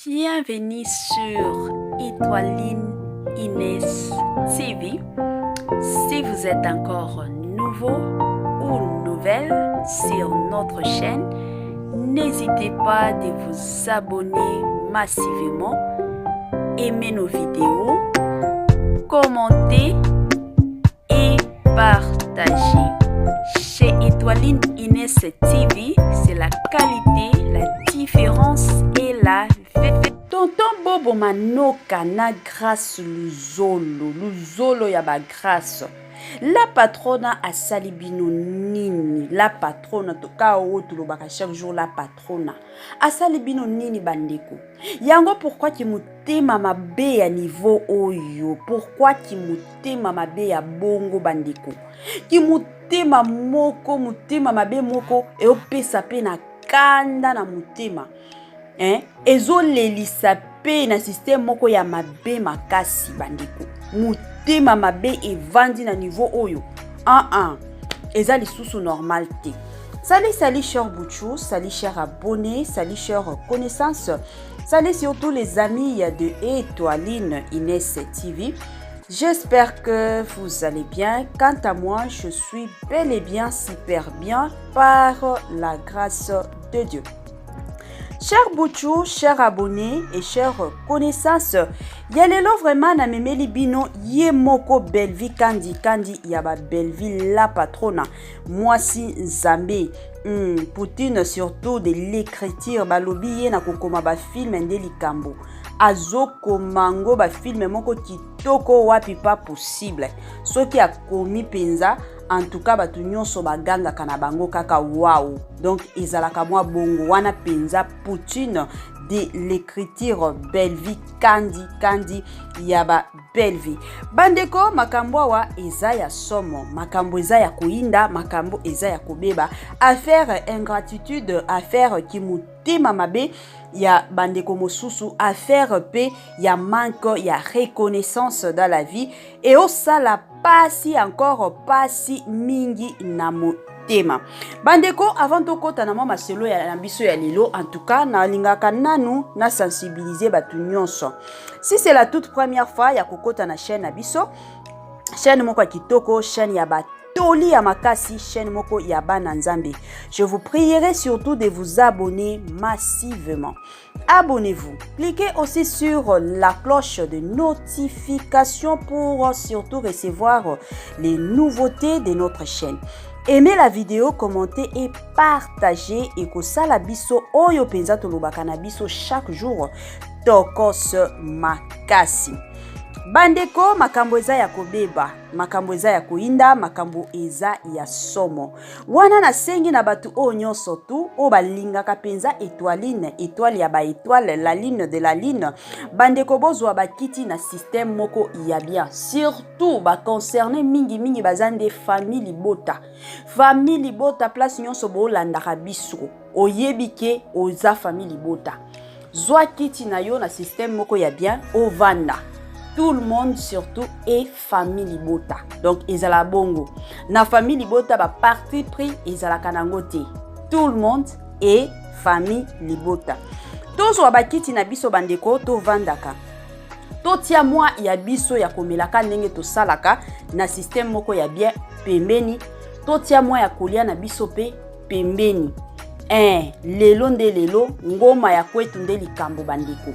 Bienvenue sur Étoiline Inès TV. Si vous êtes encore nouveau ou nouvelle sur notre chaîne, n'hésitez pas de vous abonner massivement, aimer nos vidéos, commenter et partager. Chez Étoiline Inès TV, c'est la qualité, la différence et la vérité. Tonton Bobo Manoka na grâce luzolo ya ba grâce. La patrona a salibino nini. La patrona toka otulobaka chaque jour la patrona. A salibino nini bandeko. Yango pourquoi ki mutema mabe ya niveau oyo. Pourquoi ki mutema mabe ya bongo bandeko. Ki mutema moko mutema mabe moko e opesa pe na kanda na mutema. Ezo lelisa pe na système moko ya mabe makasi bandeko. Mutema mabe evandi na niveau oyo. Eza lisusu normal te. Salut cher Bouchou, salut cher abonnés, salut cher connaissances, salut surtout les amis de Étoiline Inès TV. J'espère que vous allez bien. Quant à moi, je suis bel et bien super bien par la grâce de Dieu. Chers Bouchou, chers abonnés et chers connaissances, yalelo vraiment na memeli bino ye moko belvi kandi yaba belvi la patrona. Moi si Zambé, Poutine surtout de l'écriture balobi ye na kokoma ba film ndeli kambo. Azoko mango ba film moko kitoko wapi pas possible. Soki a komi penza en tout cas batu nyonso baganga kana bango kaka wow. Donc ezalaka mwa bongo wana penza Poutine de l'écriture belvi kandi yaba belvi. Bandeko makambo wa eza ya somo, makambo eza ya kuinda, makambo eza ya kubeba, affaire ingratitude, affaire kimutema mabe ya bandeko mosusu, affaire pe ya manque ya reconnaissance dans la vie et au sala pasi encore pasi mingi na motema. Bandeko avant to kota na mama selo ya biso ya lelo, en tout cas na lingaka nanu na sensibiliser batu nyonso. Si c'est la toute première fois ya kokota na chaîne na biso, chaîne moko kitoko, chaîne ya Toli ya makasi, chaîne moko ya bana nzambe. Je vous prierai surtout de vous abonner massivement. Abonnez-vous. Cliquez aussi sur la cloche de notification pour surtout recevoir les nouveautés de notre chaîne. Aimez la vidéo, commentez et partagez. Et que ça la biso oyo penza tolobaka na biso chaque jour. Tokos makasi. Bandeko makambo eza ya kobeba, makambo eza ya kuinda, makambo eza ya somo. Wana na sengi na batu o nyonso tu o balingaka penza Étoiline, étoile ya ba étoile, la ligne de la ligne. Bandeko bozwa bakiti na système moko ya bien. Surtout ba concerné mingi bazande famille libota. Famille libota place nyonso bo landaka biso. Oyebike oza famille libota. Zwa kiti na yo na système moko ya bien o vanda. Tout le monde surtout est famille libota. Donc ezala bongo. Na famille libota ba parti pris ezala kanangote. Tout le monde est famille libota. Tozo abakiti na biso bandeko to vandaka. To tia moi ya biso ya komelaka ndenge to salaka na système moko ya bien pembeni. To tia moi ya kolia na biso pe pembeni. Lelo nde lelo ngoma ya kwetu nde likambo bandeko.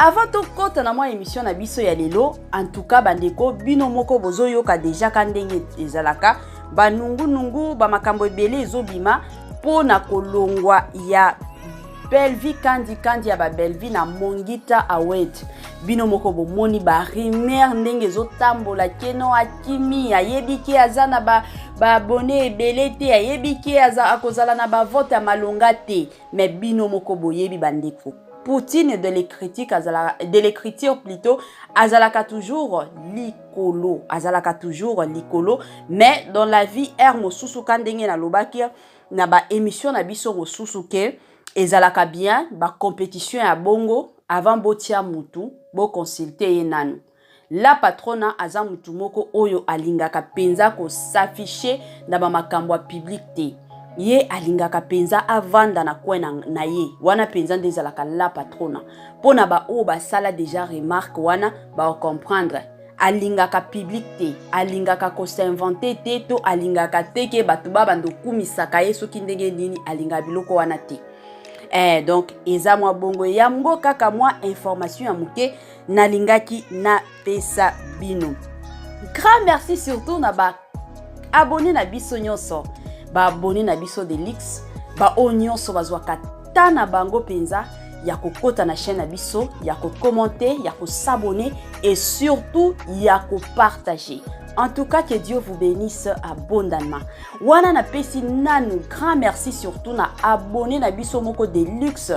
Avant to kota na mwa émission na biso ya lelo, en tout cas bandeko bino moko bozo yoka deja kandenge ezalaka banungu ba makambo ebele ezobima po na kolongwa ya belvi kandi ya ba belvi na Mongita Awed. Bino moko bomoni ba rimer ndenge ezotambola keno akimi ayebiki azana ba abonné ebele te ayebiki aza akozala na ba vote ya malonga te, mais bino moko boyebi bandeko. Poutine de l'écriture plutôt, azalaka toujours likolo, mais dans la vie mosusu kandenge na lobaki na ba émission na biso mosusu ke ezalaka bien ba compétition ya bongo avant botia mutu bo consulter ye nanu. La patrona aza mutu moko oyo alingaka penza ko s'afficher na ba makambo public te. ye alingaka penza avanda na coin na ye wana penza ndezalaka la patrona pona ba o ba sala déjà remarque wana ba comprendre alingaka public te alingaka ko s'inventer te to alingaka te ke batu ba bando kumisaka ye soki ndenge nini alinga biloko wana te donc eza mwa bongo ya mgo kaka mwa information ya muke nalingaki na pesa bino. Grand merci surtout na ba abonné na biso nyonso ba abonné na biso de Lix ba o nyonso bazwaka ta na bango penza ya kokota na chaîne na biso ya ko commenter ya ko s'abonner et surtout ya ko partager. En tout cas, que Dieu vous bénisse abondamment. Wana na pesi nanu grand merci surtout na abonné na biso moko de Luxe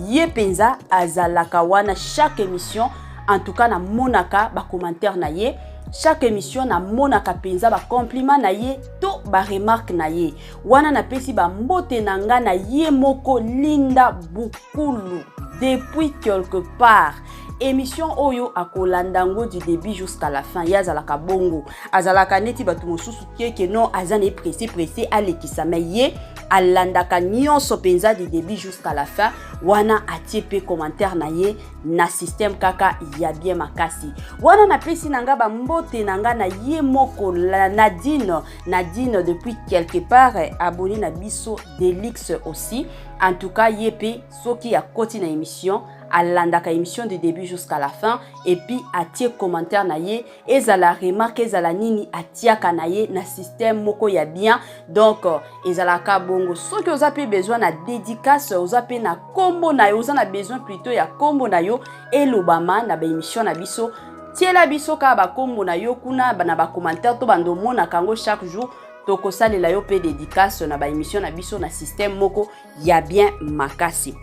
ye penza azalaka wana chaque émission. En tout cas na monaka ba commentaire na ye chaque émission na monaka penza ba compliment na ye to ba remarque na ye wana na pesi ba mbote nanga na ye moko Linda Bukulu depuis quelque part. Émission oyo akolandango du début jusqu'à la fin yazalaka bongo azalaka neti batu mosusu ke non azane pressé alekisa mais ye alandaka nyonso penza du début jusqu'à la fin wana atiepe commentaire na ye na système kaka ya bien makasi wana na pesi nanga ba mbote nanga na ye moko la Nadine depuis quelque part abonné na biso Delix aussi. En tout cas yepe soki ya koti na émission alandaka émission du début jusqu'à la fin et puis atie commentaire na ye ezala remarque ezala nini atiaka na ye na système moko ya bien donc ezalaka bongo soki oza pe besoin na dédicace oza pe na kombo na yo oza na besoin plutôt ya kombo na yo elobama na ba émission na biso tiela biso ka ba kombo na yo kuna na ba commentaire to bando mona kango chaque jour toko salela yo pe dédicace na ba émission na biso na système moko ya bien makasi.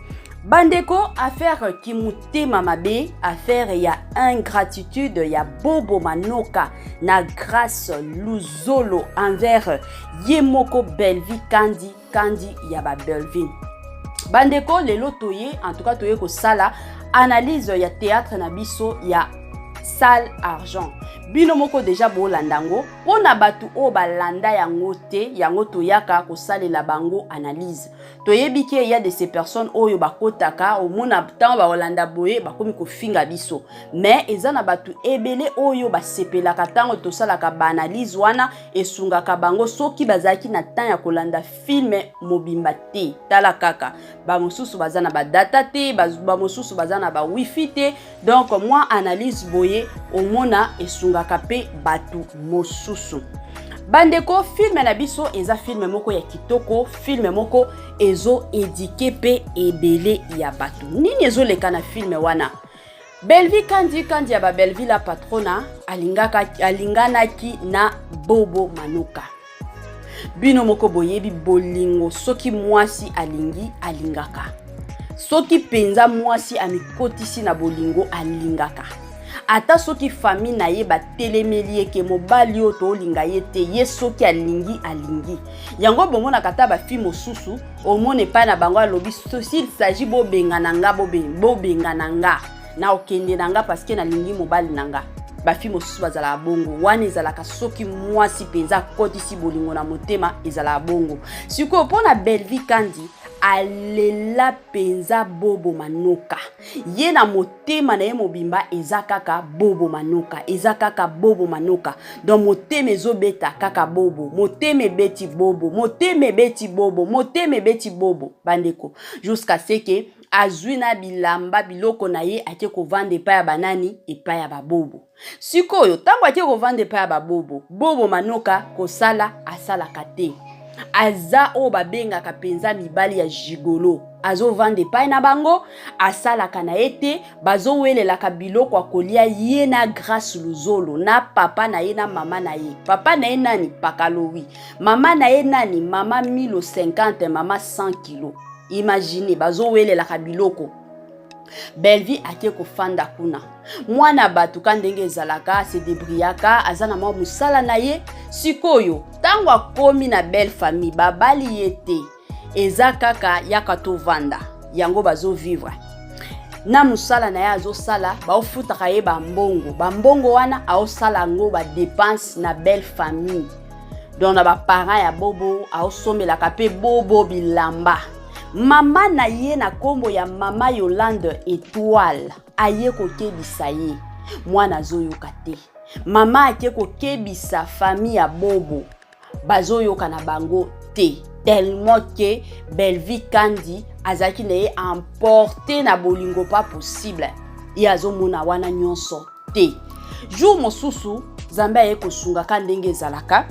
Bandeko, affaire kimutema mabe, affaire ya ingratitude ya Bobo Manoka na grâce luzolo envers Yemoko Belvi Kandi ya ba Belvin. Bandeko lelo toye en tout cas toye ko sala analyse ya théâtre na biso ya Salle Argent. Bino moko déjà bo landango pona batu o balanda yango te yango toyaka ko salela bango analyse. Toyebi ke ya de ces personnes oyo bakotaka o mona temps ba olanda boye bakomi ko finga biso. Mais ezana batu ebele oyo basepelaka tango to salaka ba analyse wana esungaka bango soki bazaki na temps ya kolanda film mobimba te. Tala kaka ba mosusu bazana ba data te ba mosusu bazana ba wifi te. Donc moi analyse boye o mona esunga kape batu mosusu. Bandeko film na biso eza film moko ya kitoko, film moko ezo édiqué pe ebele ya batu. Nini ezo leka na film wana? Belvi Kandi ya ba Belvi la patrona alinganaki na Bobo Manoka. Bino moko boyebi bolingo soki mwasi alingaka. Soki penza mwasi amikotisi na bolingo alingaka. Ata soki famille na ye ba telemeli ke mobali o to linga ye te ye soki alingi. Yango bomona kata ba fi mosusu o mone pa na bango alobi s'il s'agit bo bengananga na okende nanga parce que na lingi mobali nanga. Ba fi mosusu bazala bongo wana ezalaka soki mwasi penza kotisi bolingo na motema ezala bongo. Siko pona Belvi Kandi alela penza Bobo Manoka. Ye na motema na ye mobimba ezakaka Bobo Manoka. Ezakaka Bobo Manoka. Donc motema ezobeta kaka Bobo. Motema beti Bobo. Motema beti Bobo. Motema beti Bobo. Bandeko. Jusqu'à ce que azwina bilamba biloko na ye ake ko vande pa ya banani e pa ya babobo. Sikoyo tango ake ko vande pa ya babobo. Bobo Manoka kosala asala kate. Aza o babenga kapenza mibali ya jigolo azo vande pa na bango asala kana ete bazo welela kabilo kwa kolia ye na grâce luzolo na papa na ye na mama na ye. Papa na ye nani pakalowi, mama na ye nani mama 1050 mama 100 kilo. Imaginez bazo welela kabiloko. Belvi ake ko fanda kuna. Mwana batu kandenge zalaka se debriaka azana mwa musala na ye. Sikoyo tango akomi na belle famille babali yete eza kaka yaka to vanda yango bazo vivre na musala na ya azo sala ba ofutaka ye bambongo wana ao sala ngo ba dépense na belle famille donc na ba parents ya bobo aosomelaka pe bobo bilamba. Mama na ye na kombo ya mama Yolande Étoile aye kokebisa ye mwana azoyoka te. Mama ake kokebisa famille ya bobo bazoyoka na bango te, tellement que Belvi Kandi azaki na ye emporté na bolingo pas possible. Ye azomona wana nyonso te. Jour mosusu Nzambe aye kosunga ka ndenge ezalaka.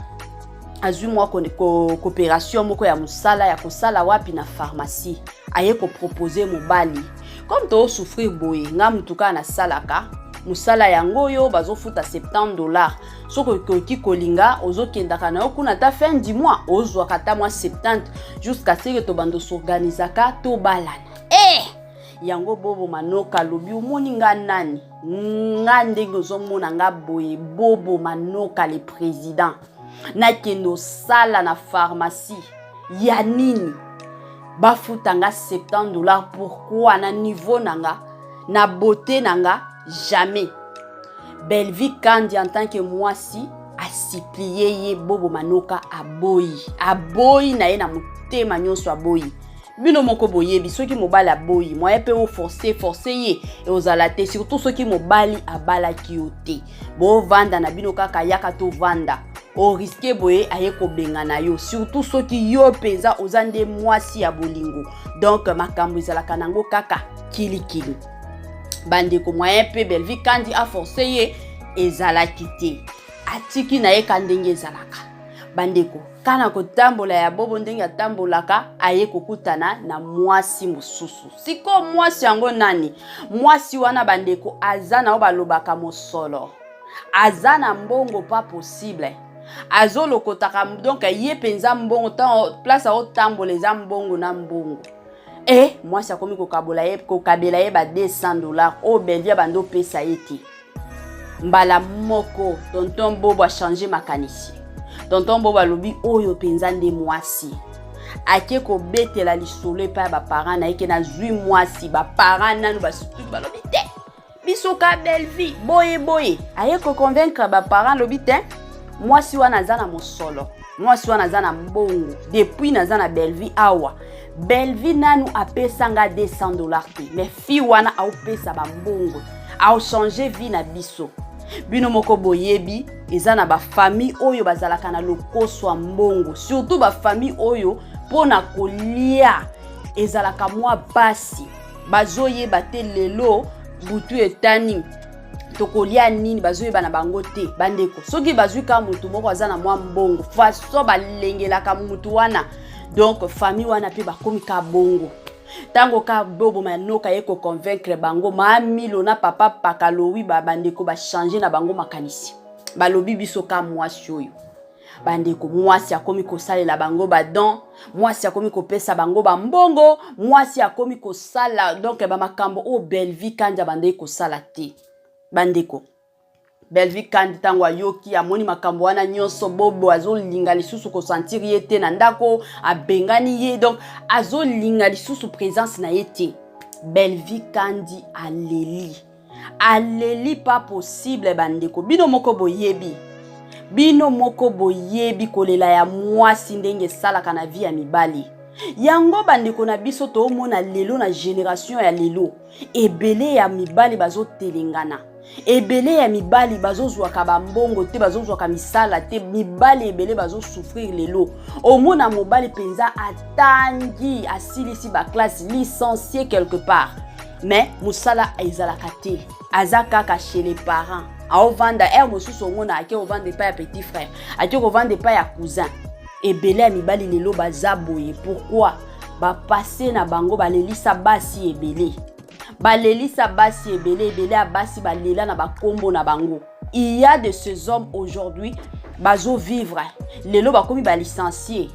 Azui mwa coopération moko ya musala ya kosala wapi na pharmacie. Aye ko proposer mobali. Comme to souffrir boye, nga mutuka na salaka. Musala yango yo bazofuta $70. Soko koki kolinga ozokendaka na yo kuna ta fin du mois ozwa kata mwa 70 jusqu'à ce que to bando s'organisaka to balana. Yango bobo manoka lobi omoni nga nani? Nga ndenge ozomona nga boye bobo manoka le président. Na kendo sala na pharmacie. Ya nini? Bafuta nga $70 pourquoi na niveau nanga na beauté nanga jamais. Belvi Kandi en tant que mwasi a supplié ye bobo manoka aboyi na ye na mutema nyonso aboyi. Bino moko boyebi soki mobali aboyi moye pe o forcer ye e ozala te, surtout soki mobali abala ki yo te. Bo vanda na bino kaka yaka to vanda. O risque boye aye ko benga na yo, surtout soki yo peza ozande mwasi ya bolingo. Donc makambo ezalaka nango kaka kilikili. Bandeko moyen pe Belvi Kandi a forcé ye ezalaki te. Atiki na ye kandenge ezalaka. Bandeko kana kotambola ya bobo ndenge atambolaka aye kokutana na mwasi mosusu. Siko mwasi yango nani? Mwasi wana bandeko azana obalobaka mosolo. Azana mbongo pas possible. Azolo kotaka donc ye penza mbongo tant place a otambola za mbongo na mbongo. Mwasi akomi kokabela ye ba $200 o Belvi bando pesa yeti. Mbala moko tonton bobo a changé makanisi. Tonton bobo alobi oyo penza nde mwasi. Ake ko betela lisolo pa ba parents na yeke na zui mwasi ba parents nanu ba sutu balobi te. Biso ka Belvi boye. Aye ko convaincre ba parents lobi te. Mwasi wana zana mosolo. Mwasi wana zana mbongo. Depuis na zana Belvi awa. Belvi nanu apesa nga $200 te. Mais fi wana au pesa ba mbongo. Au changer vie na biso. Bino moko boyebi ezana ba famille oyo bazalaka na lokoso mbongo. Surtout ba famille oyo pona kolia ezalaka mwa basi. Bazoyeba te lelo butu etani. Tokolia nini bazoyeba na bango te. Bandeko soki bazuka mutu moko azana mwa mbongo faso balengelaka mutu wana. Donc famille wana pe bakomi ka bongo. Tango ka bobo manoka ye ko convaincre bango ma milo na papa pakalowi bandeko ba changer na bango makanisi. Balobi biso ka mwasi oyo. Bandeko mwasi akomi ko salela bango badon, mwasi akomi ko pesa bango ba mbongo, mwasi akomi ko sala donc ba makambo o Belvi Kandi bandeko ko sala te. Bandeko Belvi Kandi tango ayoki amoni makambo wana nyonso bobo azolinga lisusu ko sentir ye te na ndako abengani ye, donc azolinga lisusu présence na ye te. Belvi Kandi aleli pas possible bandeko. Bino moko boyebi kolela ya mwasi ndenge salaka na vie ya mibali. Yango bandeko na biso to mona lelo na génération ya lelo ebele ya mibali bazo telengana. Ebele ya mibali bazozwa ka bambongo te, bazozwa ka misala te, mibali ebele bazo souffrir lelo. Omona mobali penza atangi asilisi ba classe licencié quelque part. Mais musala ezalaka te. Azaka chez les parents. Ao vanda mosusu omona ake ovande pa ya petit frère, ake ovande pa ya cousin. Ebele ya mibali lelo bazaboye. Pourquoi? Ba passer na bango balelisa basi ebele. Balelisa basi ebele ya basi balela na bakombo na bango. Il y a de ces hommes aujourd'hui bazo vivre. Lelo bakomi ba licencié.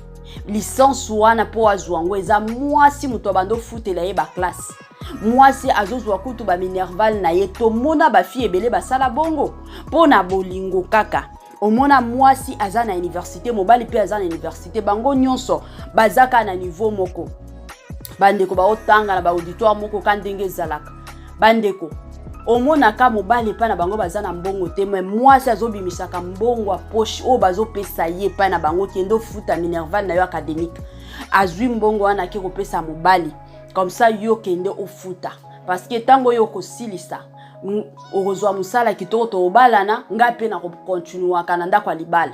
Licence wana po azwango eza mwasi muto bando futela ye ba classe. Mwasi azozwa kutu ba minerval na ye to mona ba fille ebele basala bongo pona bolingo kaka. Omona mwasi aza na université, mobali pe aza na université, bango nyonso bazaka na niveau moko. Bandeko ba otanga na ba auditoire moko kandenge zalaka. Bandeko omonaka mobali epai na bango baza na mbongo te, mais mwasi azobimisaka mbongo a poche oyo bazopesa ye epai na bango kende ofuta minerval na yo académique, azwi mbongo wana ake kopesa mobali, comme ça yo kende ofuta, parce que tango yo kosilisa okozwa musala kitoko to obalana nga pe na continuaka na ndako ya libala.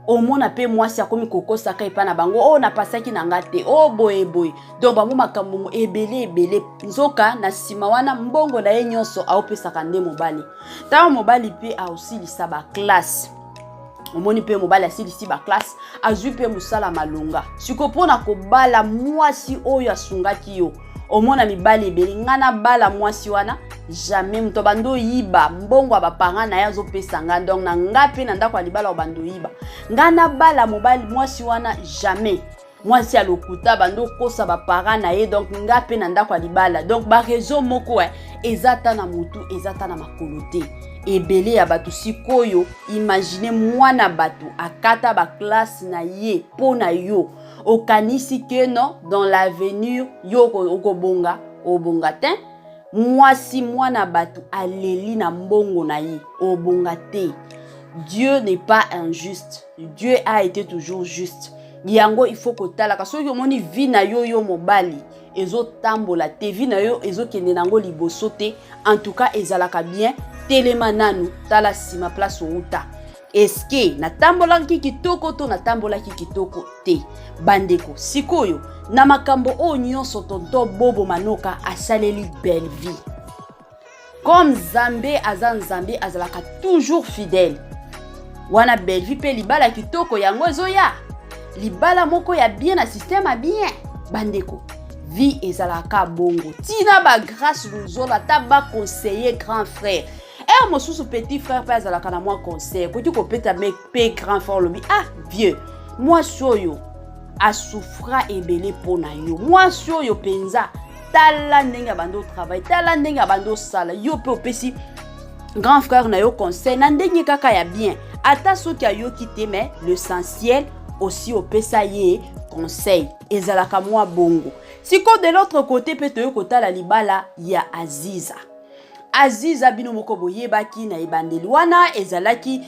Omona pe mwasi akomi kokosaka epai na bango o na pasaki na nga te o boye boye, donc bamo makambo ebele nzoka na sima wana mbongo na ye nyonso aopesaka nde mobali. Tango mobali pe aosilisa ba classe, omoni pe mobali asilisi ba classe azwi pe musala malonga, siko pona kobala mwasi oyo asungaki yo. Omona mibali ebele ngana bala mwasi wana jamais muto bando yiba mbongo abapanga na yazo pesa nga, donc na nga pe na ndako alibala bando yiba ngana bala mobali mwasi wana jamais. Mwasi alokuta bando kosa bapanga na ye, donc nga pe na ndako alibala, donc ba raison moko ezata na mutu ezata na makolote ebele ya batu sikoyo. Imagine mwana batu akata ba classe na ye pona yo, okanisi que non dans l'avenir yo okobonga obonga te. Mwasi mwana batu aleli na mbongo na ye obonga te. Dieu n'est pas injuste, Dieu a été toujours juste. Yango il faut kotala ka soki omoni vi na yo mobali ezo tambola te, vi na yo ezo kende nango liboso te, en tout cas ezalaka bien telema nanu tala sima place outa. Est-ce que na tambola ki kitoko to na tambola ki kitoko te? Bandeko sikoyo na makambo o nyonso tonto Bobo Manoka asaleli belle vie. Comme Zambé Azan azalaka toujours fidèle. Wana belle vie pe libala kitoko yango ezoya. Libala moko ya bien na système a bien. Bandeko vie ezalaka bongo. Tina ba grâce luzola ta ba conseiller grand frère. Moi sous petit frère pas azalaka na moi conseil. Ko tu ko peta mec pe grand frère lobi ah vieux. Moi soyo a souffra ebele pona yo. Moi soyo penza tala ndenge bando travail, tala ndenge bando sala. Yo pe opesi grand frère na yo conseil na ndenge kaka ya bien. Ata soki ayo kité mais l'essentiel aussi opesa ye conseil. Ezalaka moi bongo. Siko de l'autre côté pe to kota la libala ya Aziza. Aziza bino moko boyebaki na ebandeli wana ezalaki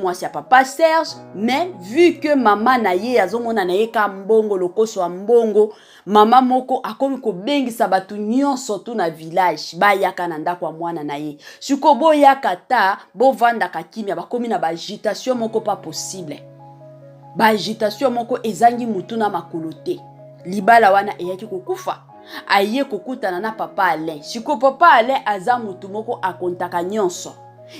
mwasi ya papa Serge, mais vu que maman na ye azomona na ye ka mbongo lokoso ya mbongo, mama moko akomi ko bengisa batu nyonso tu na village bayaka na ndako ya mwana na ye. Siko boyaka ta bovanda kakimia bakomi na ba agitation moko pas possible. Ba agitation moko ezangi mutu na makolote. Libala wana eyaki kokufa. Aye kokutana na papa Alain. Siko papa Alain aza mutu moko akontaka nyonso.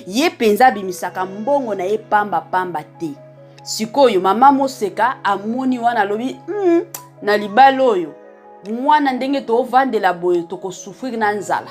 Ye penza bimisaka mbongo na ye pamba te. Sikoyo mama Moseka amoni wana lobi na libala oyo mwana ndenge to vandela boyo to ko souffrir na nzala.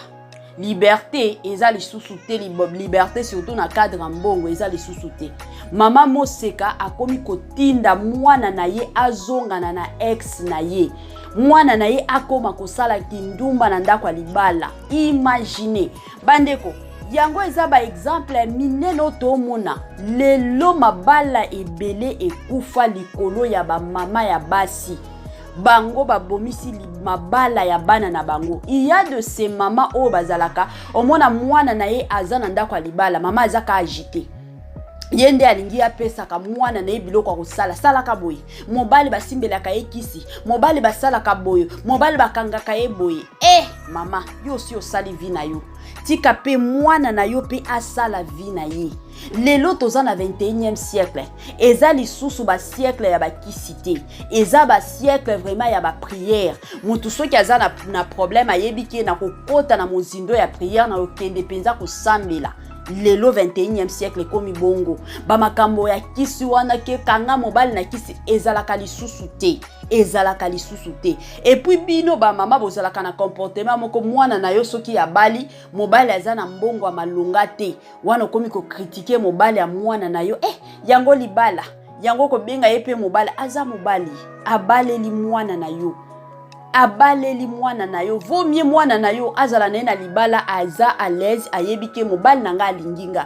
Liberté eza lisusu te, liberté surtout na cadre mbongo eza lisusu te. Mama Moseka akomi kotinda mwana na ye azongana na ex na ye. Mwana na ye akoma kosala kindumba na ndako libala. Imagine bandeko yango eza ba exemple mineno to mona lelo mabala ebele ekufa likolo ya ba mama ya basi. Bango babomisi mabala ya bana na bango. Il y a de ces mamans o bazalaka omona mwana na ye azana ndako libala mama azaka agité. Yende alingi apesa ka mwana na ye biloko kosala salaka boye. Mobali basimbelaka ye kisi, mobali basalaka boye, mobali bakangaka ye boye. Mama, yo si osali vi na yo. Tika pe mwana na yo pe asala vi na ye. Lelo toza na 21e siècle. Eza lisusu ba siècle ya ba kisite. Eza ba siècle vraiment ya ba prière. Mutu soki aza na problème ayebiki na kokota na mozindo ya prière na okende penza kosambela. Lelo 21e siècle komi bongo. Ba makambo ya kisi wana ke kanga mobali na kisi ezalaka lisusu te. Ezalaka lisusu te. Et puis bino ba mama bozalaka na comportement moko mwana na yo soki ya bali mobali aza na mbongo malonga te. Wana komi ko critiquer mobali ya mwana na yo. Yango libala. Yango ko benga yepe mobali aza mobali. Abaleli mwana na yo. Abaleli mwana na yo. Vomie mwana na yo azala na libala aza à l'aise ayebike mobali nanga alinginga.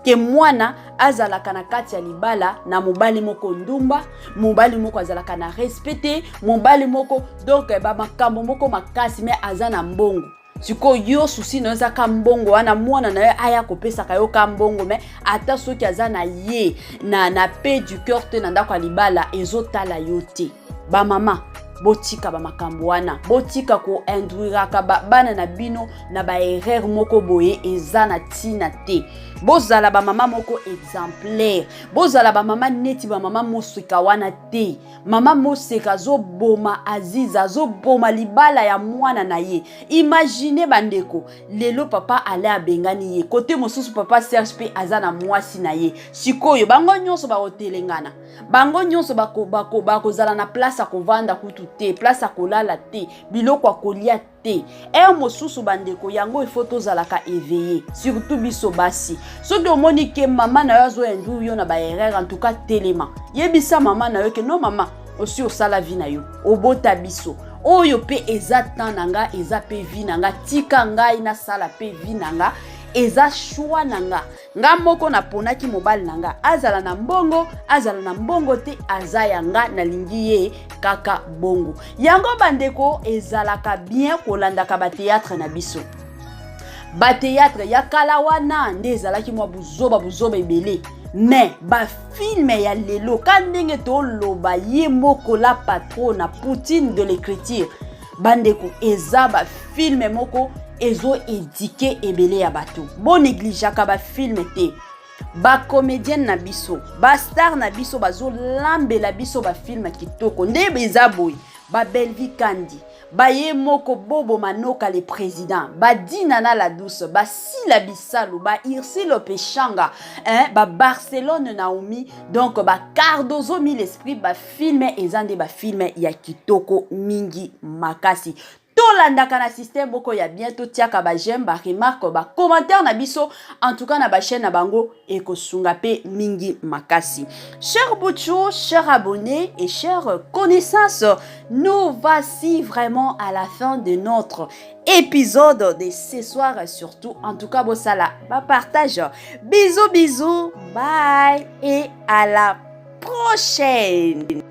Ke mwana azalaka na kati ya libala na mobali moko ndumba, mobali moko azalaka na respecté, mobali moko donc ba makambo moko makasi mais aza na mbongo. siko yo susi no za kambongo wana mwana na yo aya kopesa ka yo kambongo me ata soki aza na ye na paix du cœur te na ndako libala ezotala yo te. Ba mama botika ba makambo wana, botika ko induiraka bana na bino na ba erreur moko boye eza na tina te. Bozala ba mama moko exemplaire, bozala ba mama neti ba mama mosika wana te. Mama mosika zo boma aziza, zo boma libala ya mwana na ye. Imagine bandeko, lelo papa ale abengani ye, kote mosusu papa Serge pe azana mwasi na ye. Sikoyo bango nyonso ba hotelengana, bango nyonso bako zala na place a kovanda kutu te, place a kolala te, biloko a kolia te. Mosusu bandeko yango ifoto zalaka éveillé, surtout biso basi. Soki omoni ke mama na yo zo endu yo na ba erreur, en tout cas telema. Yebisa mama na yo ke non mama, osi osala vie na yo, obota biso. Oyo pe eza tan nanga, eza pe vie nanga, tika ngai na sala pe vie nanga. Eza choix nanga. Nga moko na ponaki mobile nanga. Azala na mbongo te azayanga na lingi ye kaka bongo. Yango bandeko ezalaka bien kolandaka ba théâtre na biso. Ba théâtre ya kala wana nde ezalaki mwa buzoba ebele. Mais ba film ya lelo kandenge to loba ye moko la patrona Poutine de l'écriture. Bandeko eza ba film moko ezo édiqué ebele ya bato. Bon négligeaka ba film te. Ba comédienne na biso, ba star na biso bazo lambela biso ba film kitoko. Nde beza boy, ba Belvi Kandi, ba ye moko Bobo Manoka le président, ba Dinana la douce, ba Sila Bissalo, ba Irsilo Pechanga, ba Barcelone Naomi, donc ba Cardozo Mille Esprit, ba film ezande ba film ya kitoko mingi makasi. Tolandaka na système boko ya bientôt tiaka ba j'aime ba remarque ba commentaire na biso en tout cas na ba chaîne na bango ekosunga pe mingi makasi. Chers Bouchou, chers abonnés et chers connaissances, nous voici vraiment à la fin de notre épisode de ce soir, surtout en tout cas bosala ba partage. Bisous, bye et à la prochaine.